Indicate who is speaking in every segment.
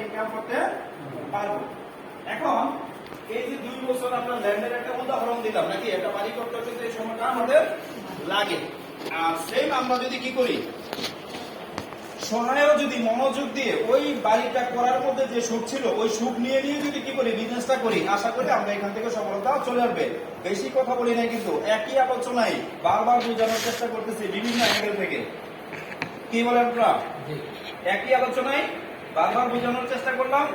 Speaker 1: Income করতে পারবো। এখন এই যে 2 বছর আমরা ল্যান্ডের একটা উদাহরণ দিলাম নাকি, একটা বাড়ি করতে কিন্তু এই সময়টা আমাদের লাগে। আর সেম আমরা যদি কি করি, সহায়ও যদি মনোযোগ দিয়ে ওই বাড়িটা করার মধ্যে যে সুখ ছিল ওই সুখ নিয়ে যদি কি করি বিজনেসটা করি, আশা করি আমরা এখান থেকে সফলতা চলে আসবে। বেশি কথা বলি নাই, কিন্তু একই আলোচনায় বারবার বোঝানোর চেষ্টা করতেছি বিভিন্ন অ্যাঙ্গেল থেকে। কি বলেন আপনারা? একই আলোচনায় বারবার বোঝানোর চেষ্টা করলাম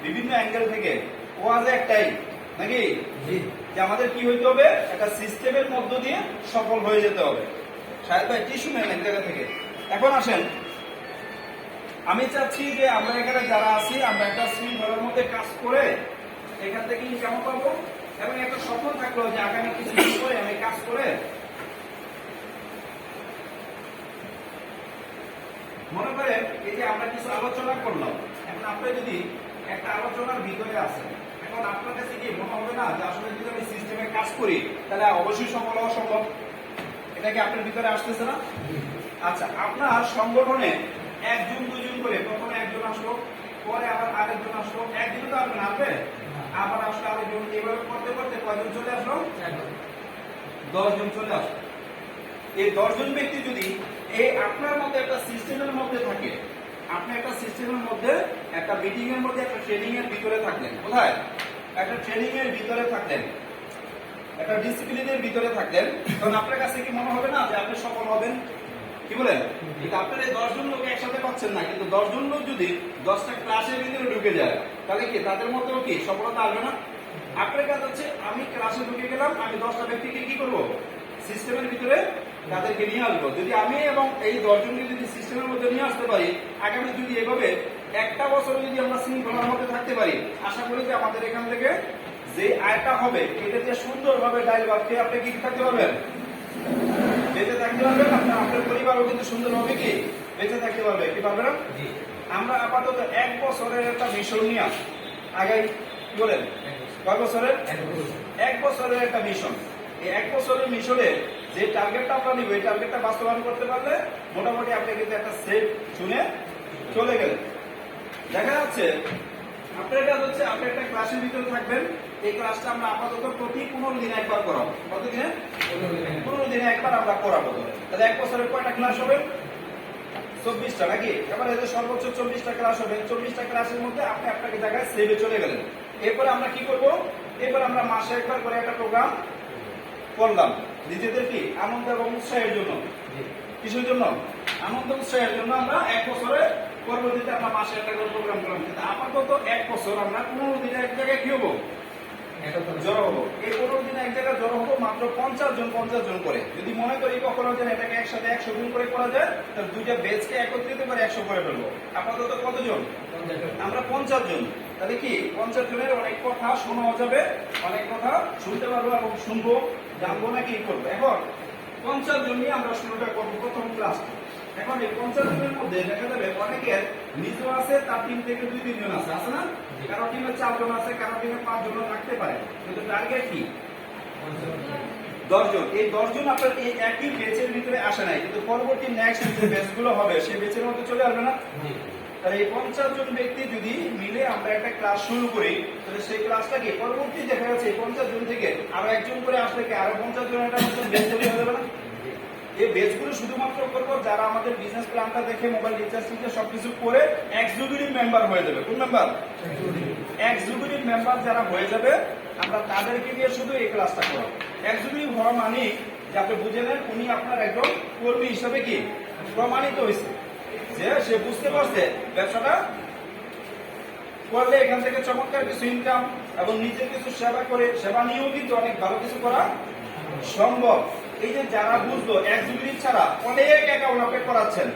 Speaker 1: বিভিন্ন অ্যাঙ্গেল থেকে। ওয়াজ একটাই নাকি, যে আমাদের কি হইতে হবে, একটা সিস্টেমের মধ্য দিয়ে সফল হয়ে যেতে হবে। সাহেব ভাই টিস্যু নেন এক জায়গা থেকে। এখন আসেন, আমি চাচ্ছি যে আমরা এখানে যারা আছি আমরা একটা শৃঙ্খলার মধ্যে কাজ করে এখান থেকে ইনকাম পাবো, এবং একটা স্বপ্ন থাকলো যে আগামী কিছুদিন পরে আমি কাজ করে মনে করেন এই যে আমরা কিছু আলোচনা করলাম। এখন আপনি যদি একটা আলোচনার ভিতরে আছেন, এখন আপনার কাছে কি মনে হবে না যে আসলে যদি আমি সিস্টেমে কাজ করি তাহলে অবশ্যই সফল হওয়া সম্ভব? এটা কি আপনার ভিতরে আসতেছে না? আচ্ছা, আপনার সংগঠনে 1 জন 2 জন করে, প্রথমে একজন আসলো, পরে আবার আরেকজন আসলো, একদিন তো আপনি আসবে, আবার আসলে আরেকজন, এইভাবে করতে করতে কয়জন চলে আসলো? 10 জন চলে আসলো। এই 10 জন ব্যক্তি যদি এই আপনার মধ্যে একটা সিস্টেমের মধ্যে থাকে, আপনি একটা সিস্টেমের মধ্যে, একটা মিটিং এর মধ্যে, একটা ট্রেনিং এর ভিতরে থাকলেন, কোথায় একটা ট্রেনিং এর ভিতরে থাকলেন, একটা ডিসিপ্লিনের ভিতরে থাকলেন, তখন আপনার কাছে কি মনে হবে না যে আপনি সফল হবেন? কি বলেন? কিন্তু আপনার এই 10 জন লোক একসাথে পাচ্ছেন না, কিন্তু 10 জন লোক যদি 10টা ক্লাসের ভিতরে ঢুকে যায় তাহলে কি তাদের মধ্যেও কি সফলতা আসবে না? আপনার কাজ হচ্ছে আমি ক্লাসে ঢুকে গেলাম, আমি 10টা ব্যক্তিকে কি করব, সিস্টেমের ভিতরে তাদেরকে নিয়ে আসবো। যদি আমি এবং এই 10 জনকে যদি সিস্টেমের মধ্যে নিয়ে আসতে পারি, আগামী যদি এভাবে একটা বছর যদি আমরা শৃঙ্খলার মধ্যে থাকতে পারি, আশা করি যে আমাদের এখান থেকে যে আয়টা হবে এটা যে সুন্দরভাবে ডাইল ভাবকে আপনি কি থাকতে পারবেন, বেঁচে থাকতে পারবেন। আপনার পরিবারও কিন্তু সুন্দরভাবে কি বেঁচে থাকতে পারবে। কি পারবে না? আমরা আপাতত 1 বছরের একটা মিশন নিয়ে আগাই। কি বলেন? কয় বছরের? 1 বছরের একটা মিশন। এই 1 বছরের মিশনে যে টার্গেটটা আমরা নিব, এই টার্গেটটা বাস্তবায়ন করতে পারলে মোটামুটি আপনি কিন্তু একটা সেফ শুনে চলে গেলেন। দেখা যাচ্ছে আপনার কাজ হচ্ছে আপনি একটা ক্লাসের ভিতরে থাকবেন। এই ক্লাসটা আমরা আপাতত প্রতি 15 দিনে একবার করাবো। কতদিনে? 15 দিনে একবার আমরা করাবো। তাহলে 1 বছরের কয়টা ক্লাস হবে? 24টা নাকি? এবার এই যে সর্বোচ্চ 24টা ক্লাস হবে। 24টা ক্লাসের মধ্যে আপনি আপনাকে জায়গায় সেভে চলে গেলেন। এরপরে আমরা কি করব? এরপর আমরা মাসে একবার করে একটা প্রোগ্রাম করলাম নিজেদের কি আনন্দ এবং উৎসাহের জন্য। কিসের জন্য? আনন্দ উৎসাহের জন্য আমরা 1 বছরে পরবর্তীতে আমরা মাসে একটা করে প্রোগ্রাম করলাম। কিন্তু আপাতত 1 বছর আমরা 15 দিনে এক জায়গায় কি হবো, জড়ো হবো। এই 15 দিনে এক জায়গায় জড়ো হবো মাত্র 50 জন করে। যদি মনে করি কখনো যেন এটাকে একসাথে 100 জন করে করা যায়, তাহলে 2টা বেচকে একত্রিত করে 100 করে ফেলবো। আপাতত কতজন? আমরা 50 জন। তাহলে কি 50 জনের অনেক কথা শোনা যাবে, অনেক কথা শুনতে পারবো এবং শুনবো, জানবো না কি করবো। এখন 50 জন নিয়ে আমরা শুরুটা করবো প্রথম ক্লাস। এখন এই 50 জনের মধ্যে দেখা যাবে অনেকের নিজও আছে, তার টিম থেকে 2-3 জন আছে, আছে না? কারো টিমে 4 জন আছে, কারো টিমে 5 জন থাকতে পারে, কিন্তু টার্গেট কি 10 জন। এই 10 জন আপনার এই একই বেচের ভিতরে আসে নাই, কিন্তু পরবর্তী নেক্সট যে বেচগুলো হবে সেই বেচের মধ্যে চলে আসবে না? তাহলে এই 50 জন ব্যক্তি যদি মিলে আমরা একটা ক্লাস শুরু করি, তাহলে সেই ক্লাসটা কি পরবর্তী দেখা যাচ্ছে 50 জন থেকে আরো একজন করে আসলে কি আরো 50 জন একটা বেচ তৈরি হয়ে যাবে না? এই বেচগুলো শুধুমাত্র করবো যারা আমাদের বিজনেস প্ল্যানটা দেখে মোবাইল রিচার্জ থেকে সবকিছু করে এক্সিকিউটিভ মেম্বার হয়ে যাবে। কোন মেম্বার? এক্সিকিউটিভ মেম্বার যারা হয়ে যাবে আমরা তাদেরকে দিয়ে শুধু এই ক্লাসটা করব। এক্সিকিউটিভ হওয়া মানে যে আপনি বুঝে নেন উনি আপনার একজন কর্মী হিসাবে কি প্রমাণিত হয়েছে, যে সে বুঝতে পারছে ব্যবসাটা করলে এখান থেকে চমৎকার কিছু ইনকাম এবং নিজের কিছু সেবা করে, সেবা নিয়েও কিন্তু অনেক ভালো কিছু করা সম্ভব। এই যে যারা বুঝলো এক্সিকিউটিভ ছাড়া অনেক অ্যাকাউন্ট আপনি করাচ্ছেন,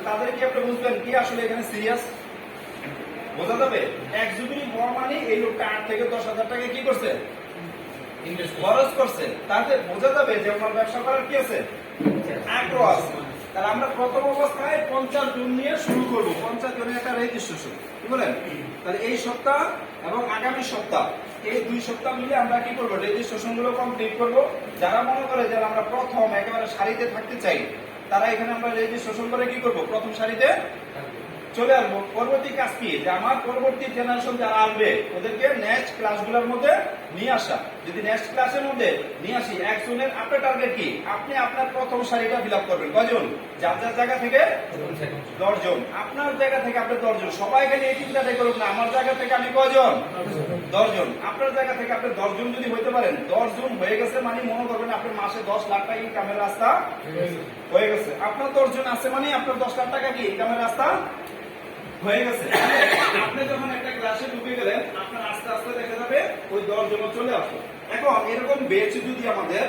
Speaker 1: তাদেরকে আপনি বুঝবেন কি আসলে এখানে সিরিয়াস বোঝা যাবে। এক্সিকিউটিভ হওয়া মানে এই লোকটা 8 থেকে 10,000 টাকা কি করছে, খরচ করছে, তাতে বোঝা যাবে যে আমার ব্যবসা করার কি আছে, আগ্রহ আছে। তাহলে আমরা প্রথম অবস্থায় 50 জন নিয়ে শুরু করব। 50 জনের একটা রেজিস্ট্রেশন। কি বলেন? তাহলে এই সপ্তাহ এবং আগামী সপ্তাহ, এই 2 সপ্তাহ মিলে আমরা কি করবো, রেজিস্ট্রেশন গুলো কমপ্লিট করবো। যারা মনে করে যে আমরা প্রথম একেবারে সারিতে থাকতে চাই, তারা এখানে আমরা রেজিস্ট্রেশন করে কি করবো, প্রথম সারিতে চলে আসবো। পরবর্তী কাজ কি, যে আমার পরবর্তী জেনারেশন যারা আসবে ওদেরকে নেক্সট ক্লাসগুলোর মধ্যে নিয়ে আসা। যদি নেক্সট ক্লাসের মধ্যে নিয়ে আসি, একজনের আপনার টার্গেট কি, আপনি আপনার প্রথম সারিটা ফিল আপ করবেন কয়জন, যার যার জায়গা থেকে 10 জন, আপনার জায়গা থেকে আপনি 10 জন, সবাই খালি এই চিন্তাটাই করুন না আমার জায়গা থেকে আমি কয়জন, 10 জন, আপনার জায়গা থেকে আপনি 10 জন যদি হইতে পারেন, 10 জন হয়ে গেছে মানে মনে করবেন আপনার মাসে 10 লাখ টাকা ইনকামের রাস্তা হয়ে গেছে। আপনার 10 জন আছে মানে আপনার 10 লাখ টাকা কি ইনকামের রাস্তা হয়ে গেছে। আপনি যখন একটা ক্লাসে ঢুকে গেলেন, আপনার আস্তে আস্তে দেখা যাবে ওই 10 জন চলে আসলো। এখন এরকম বেচ যদি আমাদের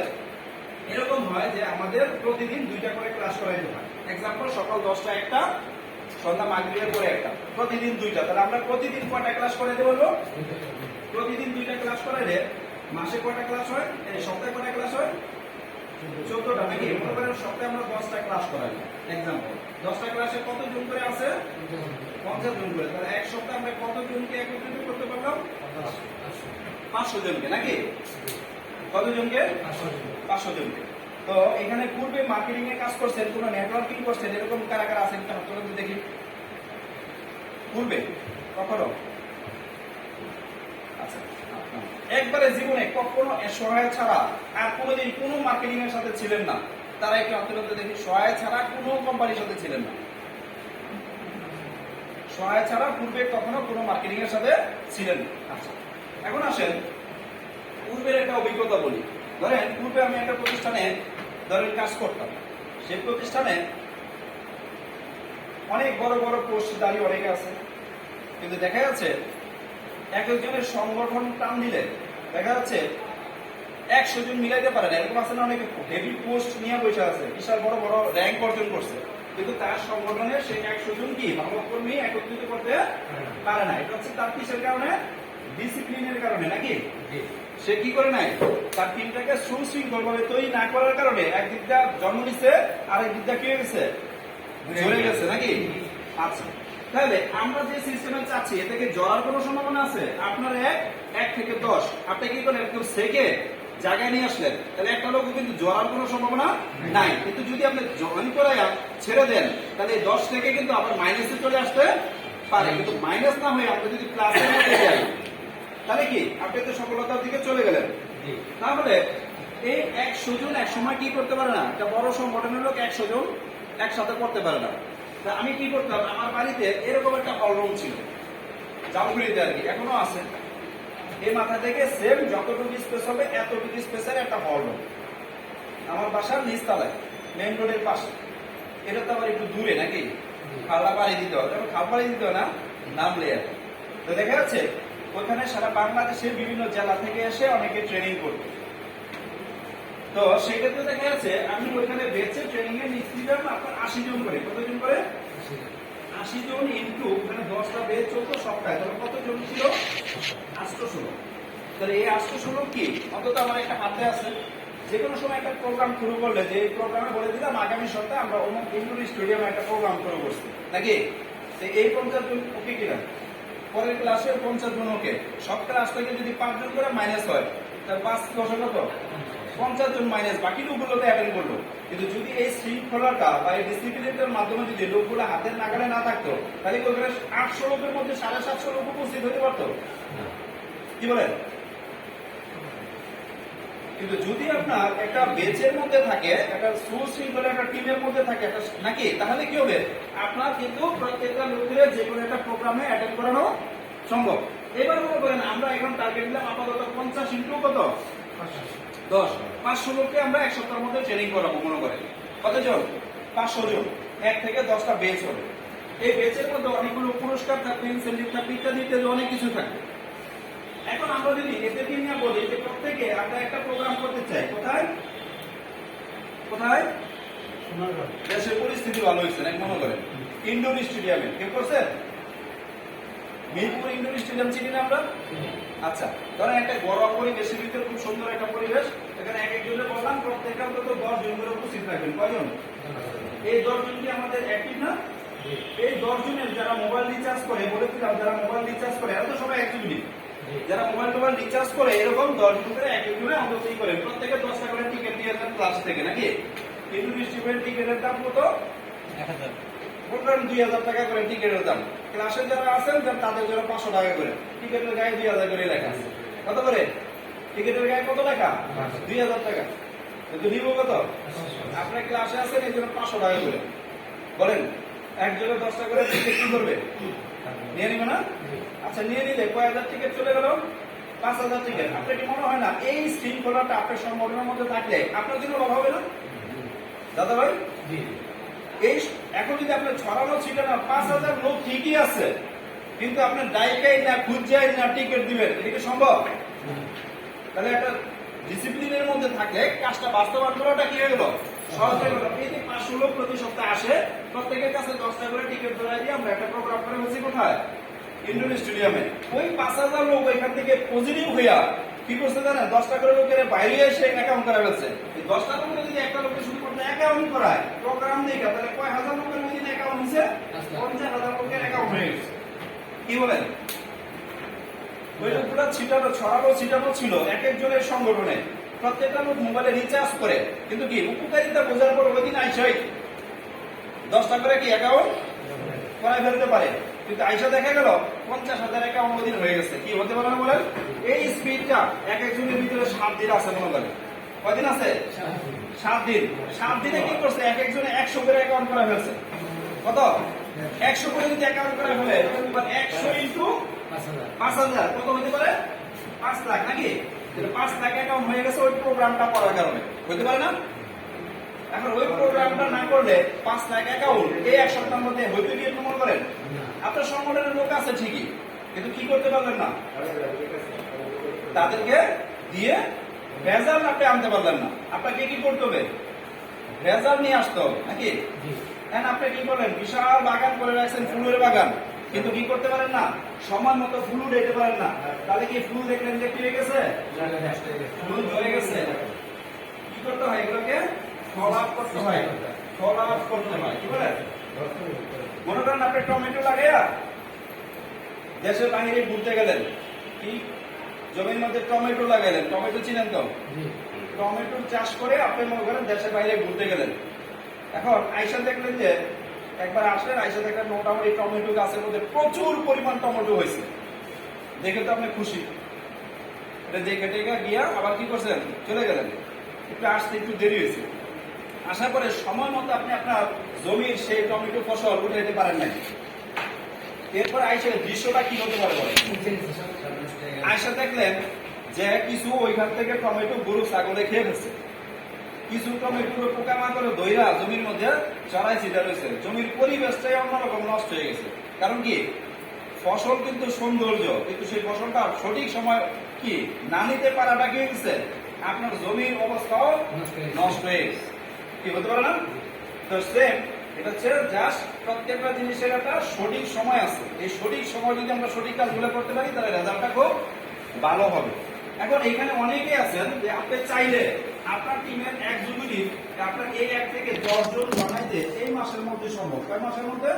Speaker 1: এরকম হয় যে আমাদের প্রতিদিন 2টা করে ক্লাস করাইতে হয়, এক্সাম্পল সকাল 10টা একটা, সন্ধ্যা মাগরিবের পরে একটা, প্রতিদিন 2টা, তাহলে আমরা প্রতিদিন কয়টা ক্লাস করাইতে বলবো, প্রতিদিন 2টা ক্লাস করাইলে মাসে কয়টা ক্লাস হয়, সপ্তাহে কয়টা ক্লাস হয়, 14টা নাকি, মনে করেন সপ্তাহে আমরা 10টা ক্লাস করাই, এক্সাম্পল 10টা ক্লাসে কত জন করে আছে, 50 জন করে, তাহলে এক সপ্তাহে আমরা কত জনকে একত্রিত করতে পারলাম, 500 জনকে নাকি, কত জনকে, 500 জনকে। তো এখানে পূর্বে মার্কেটিং এর কাজ করছেন, কোন নেটওয়ার্কিং করছেন, এরকম কারা কারা আছেন একটু হাত তুলে দেখি, পূর্বে কখনো, আচ্ছা একবারে জীবনে কখনো সহায় ছাড়া আর কোনোদিন কোনো মার্কেটিং এর সাথে ছিলেন না, তারা একটু হাত তুলে দেখি, সহায় ছাড়া কোনো কোম্পানির সাথে ছিলেন না, সহায় ছাড়া পূর্বে কখনো কোনো মার্কেটিং এর সাথে ছিলেন না। আচ্ছা এখন আসেন পূর্বের একটা অভিজ্ঞতা বলি। ধরেন পূর্বে আমি একটা প্রতিষ্ঠানে ধরেন কাজ করতাম, সেই প্রতিষ্ঠানে অনেক বড় বড় পোস্টধারী অনেকে আছে, কিন্তু দেখা যাচ্ছে এক একজনের সংগঠন টান দিলে দেখা যাচ্ছে 100 জন মিলাইতে পারে না, এরকম আছে না, অনেকে হেভি পোস্ট নিয়ে বসে আছে, বিশাল বড় বড় র্যাঙ্ক অর্জন করছে, কিন্তু তার সংগঠনের সেই 100 জন কি ভালো কর্মী একত্রিত করতে পারে না। এটা হচ্ছে তার কিসের কারণে, ডিসিপ্লিনের কারণে নাকি, সে কি করে নাই, তার টিমটাকে সুশৃঙ্খল ভাবে তৈরি না করার কারণে একদিকটা জন্ম নিচ্ছে আর একদিকটা কি হয়ে গেছে, ঝরে গেছে নাকি। আচ্ছা তাহলে আমরা যে সিস্টেমে চাচ্ছি এ থেকে জ্বরার কোনো সম্ভাবনা আছে, আপনার 1 থেকে 10 আপনি কি করেন একদম সেকে জায়গায় নিয়ে আসলেন, তাহলে একটা লোক কিন্তু জ্বরার কোনো সম্ভাবনা নাই, কিন্তু যদি আপনি জয়েন করে ছেড়ে দেন তাহলে 10 থেকে কিন্তু আবার মাইনাসে চলে আসতে পারে, কিন্তু মাইনাস না হয়ে আমরা যদি প্লাসের মধ্যে যাই তাহলে কি আপনি তো সফলতার দিকে চলে গেলেন। তাহলে এই 100 জন এক সময় কি করতে পারে না, একটা বড় সংগঠনের লোক 100 জন একসাথে করতে পারে না। আমি কি করতাম, আমার বাড়িতে এরকম একটা হলরুম ছিল, জামগুড়িতে আর কি, এখনো আছে, এই মাথা থেকে সেম যতটুকু স্পেস হবে এতটুকু স্পেসের একটা হলরুম আমার বাসার নিচতলায়, মেইন রোডের পাশে। এটা তো আবার একটু দূরে নাকি, খালা পাড়ি দিতে হবে, খাল পাড়ি দিতে হবে না, নামলে আর। তো দেখা যাচ্ছে ওখানে সারা বাংলাদেশের বিভিন্ন জেলা থেকে এসে অনেকে ট্রেনিং করবে। তো সেক্ষেত্রে দেখা যাচ্ছে আমি ওইখানে বেচে ট্রেনিং এ নিচ্ছিলাম আপনার 80 জন করে, কতজন করে, 80 জন ইন্টু ওখানে 10টা বেচ চলতো সপ্তাহে, তাহলে কত জন ছিল, 816। তাহলে এই 816 কি অন্তত আমার একটা হাতে আছে, যে কোনো সময় একটা প্রোগ্রাম শুরু করলে যে প্রোগ্রামে বলে দিলাম আগামী সপ্তাহে আমরা অমুক ইন্ডোর স্টেডিয়ামে একটা প্রোগ্রাম শুরু করছি নাকি, এই 50 জন ওকে কিনা, পরের ক্লাসে 50 জন ওকে, সব ক্লাস থেকে যদি 5 জন করে মাইনাস হয় তাহলে 5 10 কত, 50 জন মাইনাস, বাকি লোকগুলোতে অ্যাটেন্ড করলো। কিন্তু যদি এই শৃঙ্খলাটা বা এই ডিসিপ্লিনটার মাধ্যমে যদি লোকগুলো হাতের নাগালে না থাকতো তাহলে ওখানে 800 লোকের মধ্যে 750 লোক উপস্থিত হতে পারতো, কি বলেন। কিন্তু যদি আপনার একটা বেচের মধ্যে থাকে, একটা সুশৃঙ্খলা একটা টিমের মধ্যে থাকে একটা নাকি, তাহলে কি হবে, আপনার কিন্তু প্রত্যেকটা লোকের যে কোনো একটা প্রোগ্রামে অ্যাটেন্ড করানো সম্ভব। এবার মনে করেন আমরা এখন টার্গেট দিলাম আপাতত 50 ইন্টু কত, 10, 500 লোককে আমরা এক সপ্তাহের মধ্যে ট্রেনিং করাবো, মনে করেন কতজন, 500 জন, 1 থেকে 10টা বেচ হবে। এই বেচের মধ্যে অনেকগুলো পুরস্কার থাকবে, ইনসেন্টিভ থাকবে, ইত্যাদি ইত্যাদি অনেক কিছু থাকবে। এখন আমরা যদি এদেরকে নিয়ে বলি যে প্রত্যেকে আমরা একটা প্রোগ্রাম করতে চাই, কোথায় কোথায়, দেশের পরিস্থিতি ভালো হয়েছে না মনে করেন ইন্ডোর স্টেডিয়ামে, কেউ করছে, মিরপুর ইন্ডোর স্টেডিয়াম চিনি না আমরা। আচ্ছা ধরেন একটা গরম পরিবেশের ভিতরে খুব সুন্দর একটা পরিবেশ, এখানে এক একজনের বললাম প্রত্যেকে অন্তত 10 জন করে উপস্থিত থাকবেন, কয়জন, এই 10 জন কি আমাদের অ্যাক্টিভ না, এই 10 জনের যারা মোবাইল রিচার্জ করে, বলেছিলাম যারা মোবাইল রিচার্জ করে, এত সবাই অ্যাক্টিভিটি, যারা মোবাইল টোবাইল রিচার্জ করে এরকম 10 জন করে এক একজনে অন্তত করেন, প্রত্যেকে 10টা করে টিকিট দিয়ে দেন ক্লাস থেকে নাকি, কিন্তু ডিস্ট্রিবিউশন টিকিটের দাম কত, 1000, মনে 2000 টাকা করে টিকিটের দাম, ক্লাসে যারা আছেন তাদের জন্য 500 টাকা করে, টিকিটের গায়ে 2000 করে লেখা আছে। কত করে টিকিটের গায়ে কত টাকা? 2000 টাকা। কিন্তু নিব কত? আপনার ক্লাসে আছেন এই জন্য 500 টাকা করে। বলেন একজনের 10 টাকা করে টিকিট কি করবে? নিয়ে নিবে না? আচ্ছা নিয়ে নিলে কয় হাজার টিকিট চলে গেল? 5000 টিকিট। আপনার কি মনে হয় না এই শৃঙ্খলাটা আপনার সংগঠনের মধ্যে থাকলে আপনার জন্য লাভ হবে না দাদা ভাই? এই এখন যদি আপনার ছড়ানো ছিল না 5000 লোক ঠিকই আছে, কিন্তু আপনার ডাইকাই না খুঁজাই না টিকিট দিবেন, এটা কি সম্ভব? তাহলে একটা ডিসিপ্লিনের মধ্যে থাকলে কাজটা বাস্তবায়ন করাটা কি হয়ে গেল? সহজ হয়ে গেল। এই যে 500 লোক প্রতি সপ্তাহে আসে, প্রত্যেকের কাছে 10 টাকা করে টিকিট ধরাই দিয়ে আমরা একটা প্রোগ্রাম করে বসি কোথায়? ইন্ডোর স্টেডিয়ামে। ওই 5000 লোক ওইখান থেকে পজিটিভ হইয়া কি করছে জানেন? 10 টাকা করে লোকের বাইরে এসে অ্যাকাউন্ট করা ফেলছে। এই 10 টাকা করে যদি একটা লোকের শুধু করতে অ্যাকাউন্ট করায় প্রোগ্রাম দেখে, তাহলে কয় হাজার লোকের মধ্যে অ্যাকাউন্ট হয়েছে? 50,000 লোকের অ্যাকাউন্ট হয়ে গেছে। কি বলেন? ওই লোকগুলো ছিটানো ছিল এক একজনের সংগঠনে। প্রত্যেকটা লোক মোবাইলে রিচার্জ করে, কিন্তু কি উপকারিতা বোঝার পর ওই দিন আইসাই 10 টাকা করে কি অ্যাকাউন্ট করাই ফেলতে পারে, কিন্তু আইসা দেখা গেল 50,000 অ্যাকাউন্ট ওই দিন হয়ে গেছে। কি হতে পারে না বলেন? এই স্পিডটা এক একজনের ভিতরে 7 দিন আছে মনে করেন। কয়দিন আছে? 7 দিন। 7 দিনে কি করছে? এক একজনে 100 করে অ্যাকাউন্ট করা ফেলছে। কত? 100 করে যদি অ্যাকাউন্ট করা ফেলে, 100 ইনটু 5000 কত হতে পারে? 5 লাখ নাকি? 5 লাখ অ্যাকাউন্ট হয়ে গেছে ওই প্রোগ্রামটা করার কারণে। হতে পারে না? এখন ওই প্রোগ্রামটা না করলে 5 লাখ অ্যাকাউন্ট এই এক সপ্তাহের মধ্যে হইতে গিয়ে প্রমাণ করেন আপনার সংগঠনের লোক আছে ঠিকই, কিন্তু কি করতে পারলেন না? তাদেরকে দিয়ে ভেজাল আপনি আনতে পারলেন না। আপনাকে কি করতে হবে? ভেজাল নিয়ে আসতে হবে নাকি? এখন আপনি কি করলেন? বিশাল বাগান করে রাখছেন, ফুলের বাগান, কিন্তু কি করতে পারেন না? সময় মতো ফুল উঠাইতে পারেন না। তাহলে কি ফুল দেখলেন যে কি হয়ে গেছে? ফুল ঝরে গেছে। কি করতে হয়? এগুলোকে ফলো আপ করতে হয়। কি বলেন? মনে করেন আপনি টমেটো লাগাইয়া দেশের বাইরে ঘুরতে গেলেন, কি জমির মধ্যে টমেটো লাগাইলেন, টমেটো চিনেন তো? টমেটো চাষ করে আপনি মনে করেন দেশের বাইরে ঘুরতে গেলেন। এখন আইসা দেখলেন যে একবার আসলেন, আইসা দেখলেন মোটামুটি টমেটো গাছের মধ্যে প্রচুর পরিমাণ টমেটো হয়েছে। দেখে তো আপনি খুশি। এটা দেখে টেকে গিয়া আবার কি করছেন? চলে গেলেন। একটু আসতে একটু দেরি হয়েছে। আসার পরে সময় মতো আপনি আপনার জমির সেই টমেটো ফসল উঠাইতে পারেন নাই। এরপর আইসা দৃশ্যটা কি হতে পারে বলেন? আইসা দেখলেন যে কিছু ওইখান থেকে টমেটো গরু ছাগলে খেয়ে ফেলছে, কিছু টমেটো পোকামাকড়ে দইরা জমির মধ্যে চড়াই ছিটা রয়েছে। জমির পরিবেশটাই অন্যরকম নষ্ট হয়ে গেছে। কারণ কি? ফসল কিন্তু সৌন্দর্য, কিন্তু সেই ফসলটা সঠিক সময় কি না নিতে পারাটা কি হয়েছে? আপনার জমির অবস্থাও নষ্ট হয়ে গেছে। কি হতে পারে না? তো সেম এটা হচ্ছে জাস্ট প্রত্যেকটা জিনিসের একটা সঠিক সময় আছে। এই সঠিক সময় যদি আমরা সঠিক কাজগুলো করতে পারি, তাহলে রেজাল্টটা খুব ভালো হবে। এখন এখানে অনেকেই আছেন যে আপনি চাইলে আপনার টিমের এক জুটি আপনার এই 1 থেকে 10 জন বানাইতে এই মাসের মধ্যে সম্ভব। কয় মাসের মধ্যে?